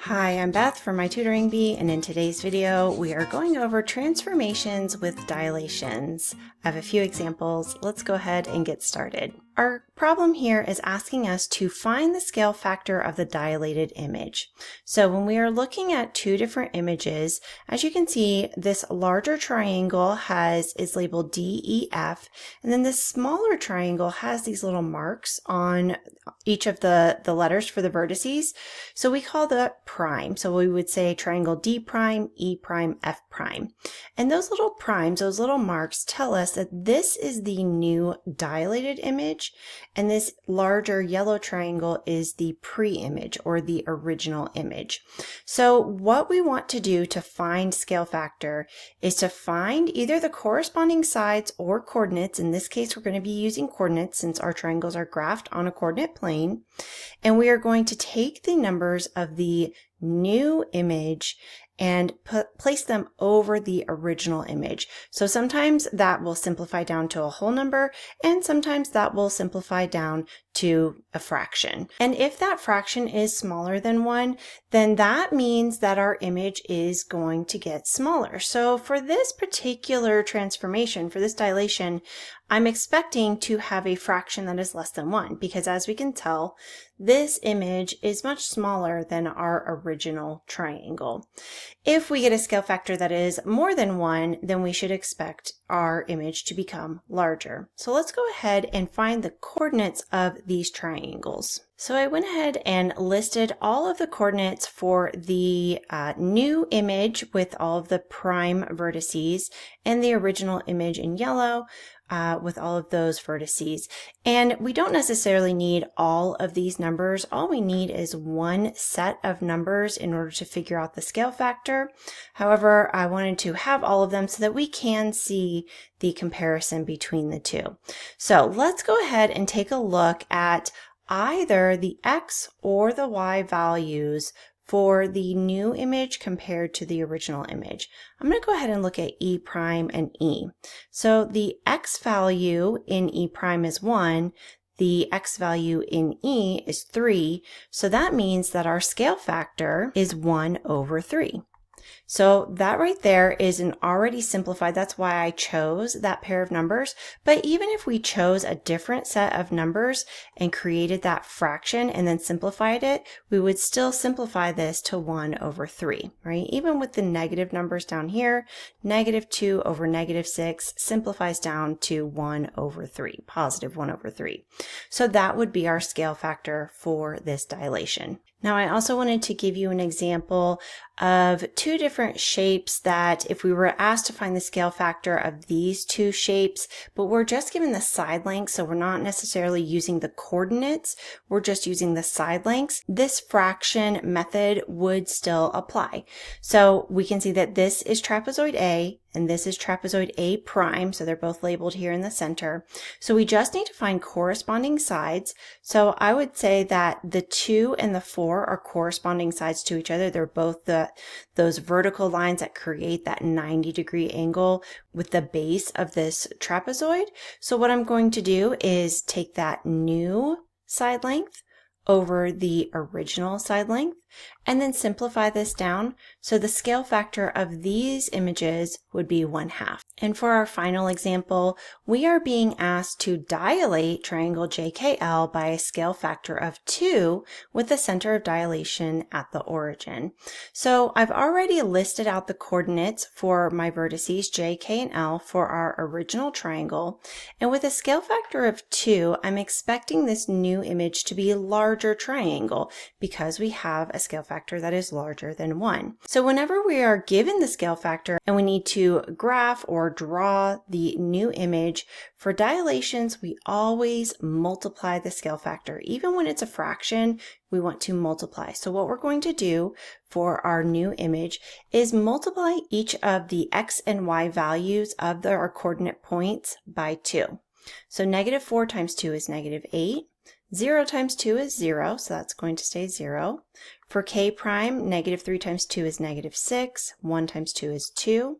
Hi, I'm Beth from My Tutoring Bee, and in today's video, we are going over transformations with dilations. I have a few examples. Let's go ahead and get started. Our problem here is asking us to find the scale factor of the dilated image. So when we are looking at two different images, as you can see, this larger triangle is labeled DEF, and then this smaller triangle has these little marks on each of the letters for the vertices. So we call that prime. So we would say triangle D prime, E prime, F prime. And those little primes, those little marks tell us that this is the new dilated image, and this larger yellow triangle is the pre-image or the original image. So what we want to do to find scale factor is to find either the corresponding sides or coordinates. In this case, we're going to be using coordinates since our triangles are graphed on a coordinate plane. And we are going to take the numbers of the new image and place them over the original image. So sometimes that will simplify down to a whole number, and sometimes that will simplify down to a fraction. And if that fraction is smaller than 1, then that means that our image is going to get smaller. So for this particular transformation, for this dilation, I'm expecting to have a fraction that is less than 1, because as we can tell, this image is much smaller than our original triangle. If we get a scale factor that is more than 1, then we should expect our image to become larger. So let's go ahead and find the coordinates of these triangles. So I went ahead and listed all of the coordinates for the new image with all of the prime vertices and the original image in yellow with all of those vertices. And we don't necessarily need all of these numbers. All we need is one set of numbers in order to figure out the scale factor. However, I wanted to have all of them so that we can see the comparison between the two. So let's go ahead and take a look at either the X or the Y values for the new image compared to the original image. I'm going to go ahead and look at E prime and E. So the X value in E prime is 1, the X value in E is 3, so that means that our scale factor is 1 over 3. So that right there is an already simplified, that's why I chose that pair of numbers. But even if we chose a different set of numbers and created that fraction and then simplified it, we would still simplify this to 1 over 3, right? Even with the negative numbers down here, negative 2 over negative 6 simplifies down to 1 over 3, positive 1 over 3. So that would be our scale factor for this dilation. Now, I also wanted to give you an example of two different shapes that if we were asked to find the scale factor of these two shapes, but we're just given the side lengths, so we're not necessarily using the coordinates, we're just using the side lengths, this fraction method would still apply. So we can see that this is trapezoid A, and this is trapezoid A prime, so they're both labeled here in the center. So we just need to find corresponding sides. So I would say that the 2 and the 4 are corresponding sides to each other. They're both those vertical lines that create that 90-degree angle with the base of this trapezoid. So what I'm going to do is take that new side length over the original side length and then simplify this down. So the scale factor of these images would be 1/2. And for our final example, we are being asked to dilate triangle JKL by a scale factor of 2 with the center of dilation at the origin. So I've already listed out the coordinates for my vertices J, K, and L for our original triangle. And with a scale factor of 2, I'm expecting this new image to be a larger triangle because we have a scale factor that is larger than 1. So whenever we are given the scale factor and we need to graph or draw the new image, for dilations, we always multiply the scale factor. Even when it's a fraction, we want to multiply. So what we're going to do for our new image is multiply each of the X and Y values of our coordinate points by 2. So negative 4 times 2 is negative 8. 0 times 2 is 0, so that's going to stay 0. For K prime, negative 3 times 2 is negative 6. 1 times 2 is 2.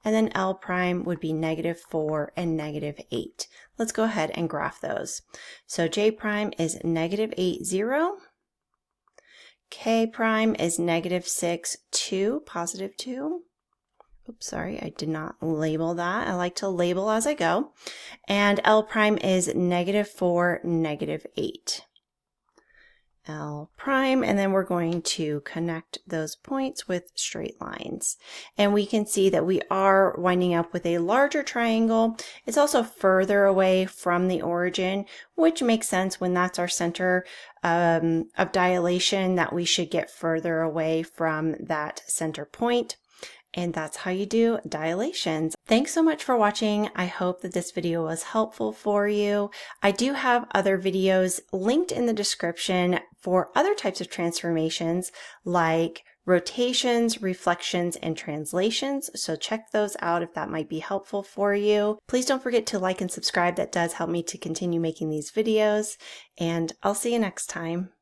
And then L prime would be negative 4 and negative 8. Let's go ahead and graph those. So J prime is negative 8, 0. K prime is -6, 2, positive 2. Oops, sorry, I did not label that. I like to label as I go. And L prime is -4, -8. L prime, and then we're going to connect those points with straight lines. And we can see that we are winding up with a larger triangle. It's also further away from the origin, which makes sense when that's our center of dilation, that we should get further away from that center point. And that's how you do dilations. Thanks so much for watching. I hope that this video was helpful for you. I do have other videos linked in the description for other types of transformations like rotations, reflections, and translations. So check those out if that might be helpful for you. Please don't forget to like and subscribe. That does help me to continue making these videos. And I'll see you next time.